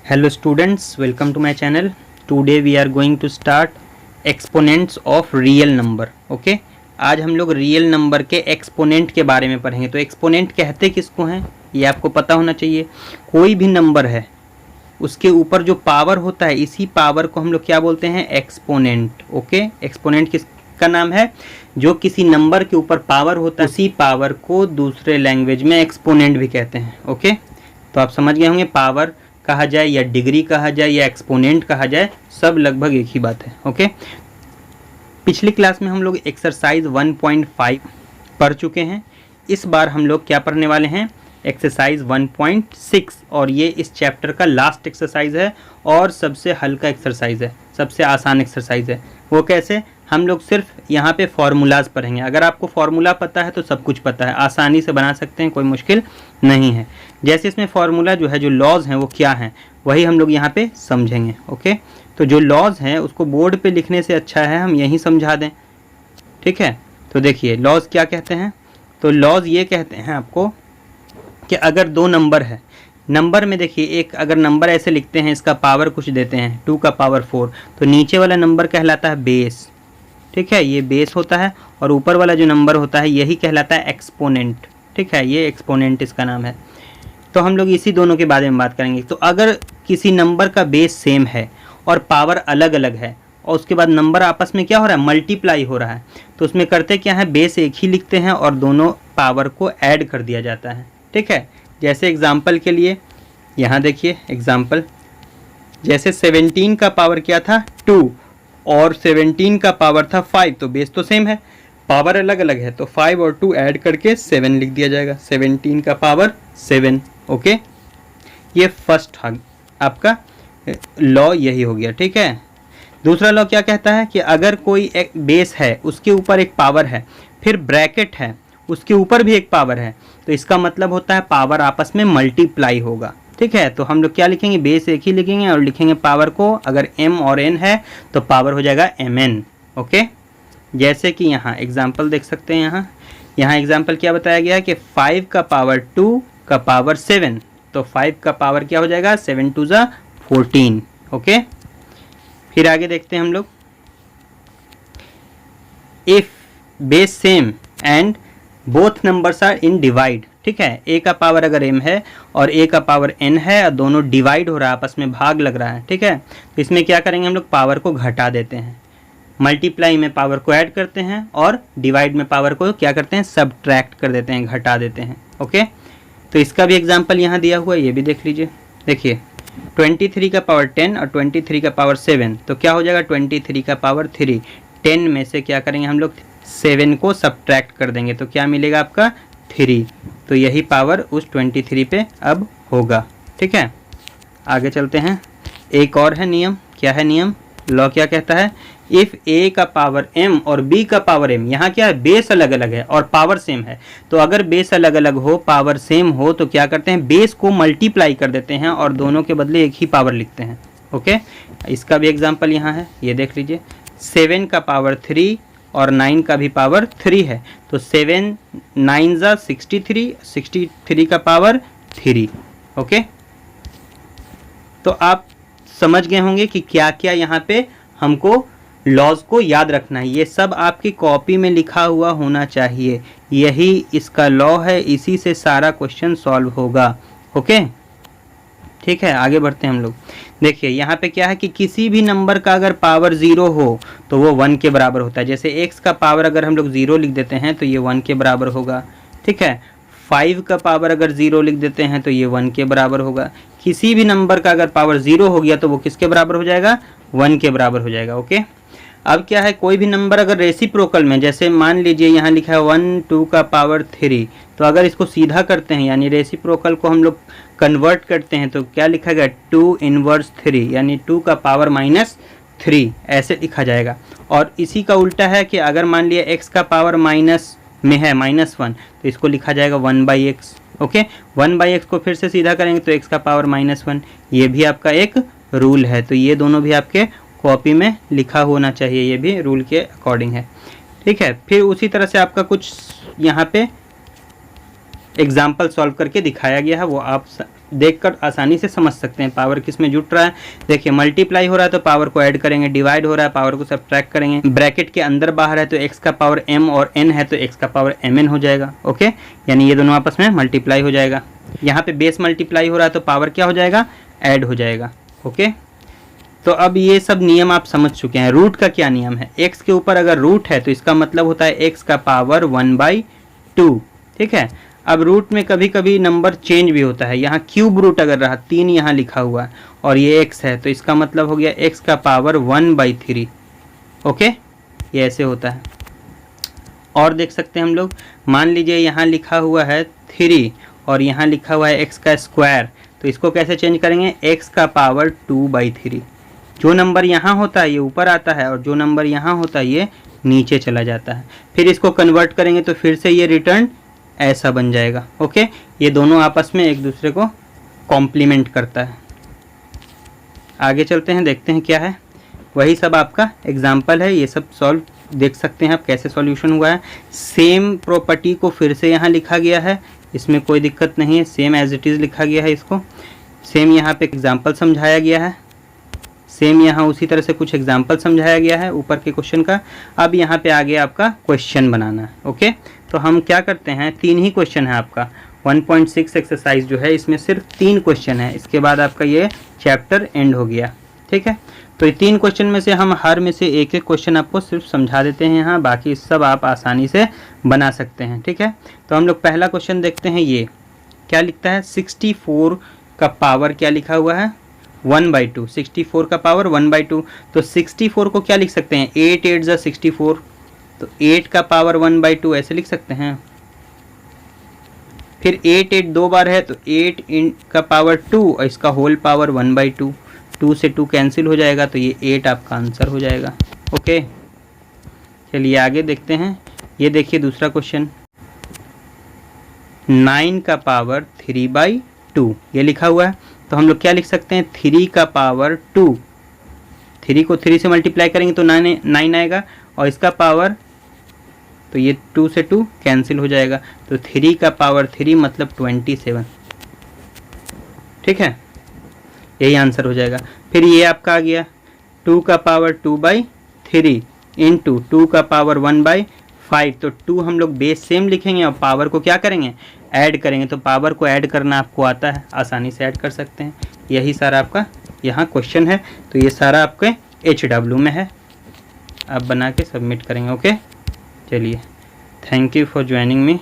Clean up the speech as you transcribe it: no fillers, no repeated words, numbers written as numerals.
Hello students, welcome to my channel. Today we are going to start exponents of real number. Okay? आज हम लोग real number के exponent के बारे में पढ़ेंगे। तो एक्सपोनेंट कहते किसको हैं ये आपको पता होना चाहिए। कोई भी नंबर है उसके ऊपर जो पावर होता है, इसी पावर को हम लोग क्या बोलते हैं? एक्सपोनेंट। ओके, एक्सपोनेंट किसका नाम है? जो किसी नंबर के ऊपर पावर होता है उसी पावर को दूसरे लैंग्वेज में एक्सपोनेंट भी कहते हैं। ओके, तो आप समझ गए होंगे, पावर कहा जाए या डिग्री कहा जाए या एक्सपोनेंट कहा जाए, सब लगभग एक ही बात है। ओके, पिछली क्लास में हम लोग एक्सरसाइज 1.5 पढ़ चुके हैं। इस बार हम लोग क्या पढ़ने वाले हैं? एक्सरसाइज 1.6, और ये इस चैप्टर का लास्ट एक्सरसाइज है और सबसे हल्का एक्सरसाइज है, सबसे आसान एक्सरसाइज है। वो कैसे? हम लोग सिर्फ यहाँ पे फॉर्मूलाज पढ़ेंगे। अगर आपको फॉर्मूला पता है तो सब कुछ पता है, आसानी से बना सकते हैं, कोई मुश्किल नहीं है। जैसे इसमें फॉर्मूला जो है, जो लॉज हैं वो क्या हैं, वही हम लोग यहाँ पे समझेंगे। ओके, तो जो लॉज हैं उसको बोर्ड पे लिखने से अच्छा है हम यहीं समझा दें। ठीक है, तो देखिए लॉज क्या कहते हैं। तो लॉज ये कहते हैं आपको कि अगर दो नंबर है, नंबर में देखिए एक अगर नंबर ऐसे लिखते हैं, इसका पावर कुछ देते हैं 2 का पावर 4, तो नीचे वाला नंबर कहलाता है बेस। ठीक है, ये बेस होता है, और ऊपर वाला जो नंबर होता है यही कहलाता है एक्सपोनेंट। ठीक है, ये एक्सपोनेंट इसका नाम है। तो हम लोग इसी दोनों के बारे में बात करेंगे। तो अगर किसी नंबर का बेस सेम है और पावर अलग अलग है, और उसके बाद नंबर आपस में क्या हो रहा है? मल्टीप्लाई हो रहा है, तो उसमें करते क्या है? बेस एक ही लिखते हैं और दोनों पावर को ऐड कर दिया जाता है। ठीक है, जैसे एग्जाम्पल के लिए यहाँ देखिए एग्जाम्पल, जैसे 17 का पावर क्या था? 2, और 17 का पावर था 5, तो बेस तो सेम है, पावर अलग अलग है, तो 5 और 2 ऐड करके 7 लिख दिया जाएगा। 17 का पावर 7। ओके, ये फर्स्ट आपका लॉ यही हो गया। ठीक है, दूसरा लॉ क्या कहता है कि अगर कोई एक बेस है, उसके ऊपर एक पावर है, फिर ब्रैकेट है, उसके ऊपर भी एक पावर है, तो इसका मतलब होता है पावर आपस में मल्टीप्लाई होगा। ठीक है, तो हम लोग क्या लिखेंगे? बेस एक ही लिखेंगे और लिखेंगे पावर को, अगर m और n है तो पावर हो जाएगा mn। ओके, जैसे कि यहाँ एग्जाम्पल देख सकते हैं। यहाँ एग्जाम्पल क्या बताया गया है कि 5 का पावर 2 का पावर 7, तो 5 का पावर क्या हो जाएगा? 7 2 ज़ा 14। ओके, फिर आगे देखते हैं हम लोग, if base same and both numbers are in divide. ठीक है, a का पावर अगर m है और a का पावर n है, और दोनों डिवाइड हो रहा है, आपस में भाग लग रहा है। ठीक है, तो इसमें क्या करेंगे? हम लोग पावर को घटा देते हैं, मल्टीप्लाई में पावर को ऐड करते हैं और डिवाइड में पावर को क्या करते हैं? सबट्रैक्ट कर देते हैं, घटा देते हैं। ओके, तो इसका भी एग्जाम्पल यहाँ दिया हुआ है, ये भी देख लीजिए। देखिए 23 का पावर 10 और 23 का पावर 7, तो क्या हो जाएगा? 23 का पावर 3, 10 में से क्या करेंगे हम लोग? 7 को सबट्रैक्ट कर देंगे, तो क्या मिलेगा आपका? 3। तो यही पावर उस 23 पे अब होगा। ठीक है, आगे चलते हैं। एक और है नियम। क्या है नियम? लॉ क्या कहता है? इफ़ a का पावर m और b का पावर m, यहाँ क्या है? बेस अलग अलग है और पावर सेम है, तो अगर बेस अलग अलग हो, पावर सेम हो, तो क्या करते हैं? बेस को मल्टीप्लाई कर देते हैं और दोनों के बदले एक ही पावर लिखते हैं। ओके, इसका भी एग्जाम्पल यहाँ है, ये देख लीजिए। 7 का पावर 3 और 9 का भी पावर 3 है, तो 7 9 ज़ा 63, 63 का पावर 3। ओके, तो आप समझ गए होंगे कि क्या क्या यहाँ पे हमको लॉज को याद रखना है। ये सब आपकी कॉपी में लिखा हुआ होना चाहिए, यही इसका लॉ है, इसी से सारा क्वेश्चन सॉल्व होगा। ओके, ठीक है, आगे बढ़ते हैं हम लोग। देखिए यहाँ पे क्या है कि किसी भी नंबर का अगर पावर 0 हो तो वो 1 के बराबर होता है। जैसे x का पावर अगर हम लोग 0 लिख देते हैं तो ये 1 के बराबर होगा। ठीक है, 5 का पावर अगर 0 लिख देते हैं तो ये 1 के बराबर होगा। किसी भी नंबर का अगर पावर 0 हो गया तो वो किसके बराबर हो जाएगा? 1 के बराबर हो जाएगा। ओके, अब क्या है? कोई भी नंबर अगर रेसिप्रोकल में, जैसे मान लीजिए यहाँ लिखा है 1 2 का पावर 3, तो अगर इसको सीधा करते हैं यानी रेसिप्रोकल को हम लोग कन्वर्ट करते हैं, तो क्या लिखा गया? 2 इनवर्स 3, यानी 2 का पावर -3, ऐसे लिखा जाएगा। और इसी का उल्टा है कि अगर मान लिया x का पावर माइनस में है -1, तो इसको लिखा जाएगा 1/x। ओके, 1/x को फिर से सीधा करेंगे तो x का पावर -1, ये भी आपका एक रूल है। तो ये दोनों भी आपके कॉपी में लिखा होना चाहिए, ये भी रूल के अकॉर्डिंग है। ठीक है, फिर उसी तरह से आपका कुछ यहाँ पे एग्जाम्पल सॉल्व करके दिखाया गया है, वो आप देखकर आसानी से समझ सकते हैं पावर किस में जुट रहा है। देखिए मल्टीप्लाई हो रहा है तो पावर को ऐड करेंगे, डिवाइड हो रहा है पावर को सब्ट्रैक्ट करेंगे, ब्रैकेट के अंदर बाहर है तो x का पावर m और n है तो x का पावर mn हो जाएगा। ओके, यानी ये दोनों आपस में मल्टीप्लाई हो जाएगा। यहाँ पे बेस मल्टीप्लाई हो रहा है तो पावर क्या हो जाएगा, ऐड हो जाएगा। ओके, तो अब ये सब नियम आप समझ चुके हैं। रूट का क्या नियम है, x के ऊपर अगर रूट है तो इसका मतलब होता है x का पावर 1/2। ठीक है, अब रूट में कभी कभी नंबर चेंज भी होता है। यहाँ क्यूब रूट अगर रहा, 3 यहाँ लिखा हुआ है और ये x है तो इसका मतलब हो गया x का पावर 1/3। ओके, ये ऐसे होता है। और देख सकते हैं हम लोग, मान लीजिए यहाँ लिखा हुआ है 3 और यहाँ लिखा हुआ है x का स्क्वायर, तो इसको कैसे चेंज करेंगे, x का पावर 2/3। जो नंबर यहाँ होता है ये ऊपर आता है और जो नंबर यहाँ होता है ये नीचे चला जाता है। फिर इसको कन्वर्ट करेंगे तो फिर से ये रिटर्न ऐसा बन जाएगा। ओके, ये दोनों आपस में एक दूसरे को कॉम्प्लीमेंट करता है। आगे चलते हैं, देखते हैं क्या है। वही सब आपका एग्जाम्पल है, ये सब सॉल्व देख सकते हैं आप कैसे सॉल्यूशन हुआ है। सेम प्रॉपर्टी को फिर से यहाँ लिखा गया है, इसमें कोई दिक्कत नहीं है, सेम एज इट इज़ लिखा गया है इसको। सेम यहाँ पे एग्जाम्पल समझाया गया है, सेम यहाँ उसी तरह से कुछ एग्जाम्पल समझाया गया है ऊपर के क्वेश्चन का। अब यहाँ पे आगे आपका क्वेश्चन बनाना है। ओके, तो हम क्या करते हैं, 3 ही क्वेश्चन है आपका। 1.6 एक्सरसाइज जो है इसमें सिर्फ 3 क्वेश्चन है, इसके बाद आपका ये चैप्टर एंड हो गया। ठीक है, तो ये 3 क्वेश्चन में से हम हर में से एक एक क्वेश्चन आपको सिर्फ समझा देते हैं यहाँ, बाकी सब आप आसानी से बना सकते हैं। ठीक है, तो हम लोग पहला क्वेश्चन देखते हैं। ये क्या लिखता है, 64 का पावर क्या लिखा हुआ है, 1/2। 64 का पावर 1/2, तो 64 को क्या लिख सकते हैं, 8 8 जा 64, तो 8 का पावर 1/2 ऐसे लिख सकते हैं। फिर 8 8 दो बार है तो 8 का पावर 2 और इसका होल पावर 1/2, 2 से 2 कैंसिल हो जाएगा तो ये 8 आपका आंसर हो जाएगा। ओके, चलिए आगे देखते हैं। ये देखिए दूसरा क्वेश्चन, 9 का पावर 3/2 ये लिखा हुआ है, तो हम लोग क्या लिख सकते हैं, 3 का पावर 2, 3 को 3 से मल्टीप्लाई करेंगे तो 9 आएगा और इसका पावर, तो ये 2 से 2 कैंसिल हो जाएगा, तो 3 का पावर 3 मतलब 27। ठीक है, यही आंसर हो जाएगा। फिर ये आपका आ गया 2 का पावर 2/3 इंटू 2 का पावर 1/5, तो 2 हम लोग बेस सेम लिखेंगे और पावर को क्या करेंगे, ऐड करेंगे। तो पावर को ऐड करना आपको आता है, आसानी से ऐड कर सकते हैं। यही सारा आपका यहाँ क्वेश्चन है, तो ये सारा आपके HW में है, आप बना के सबमिट करेंगे। ओके, चलिए, thank you for joining me.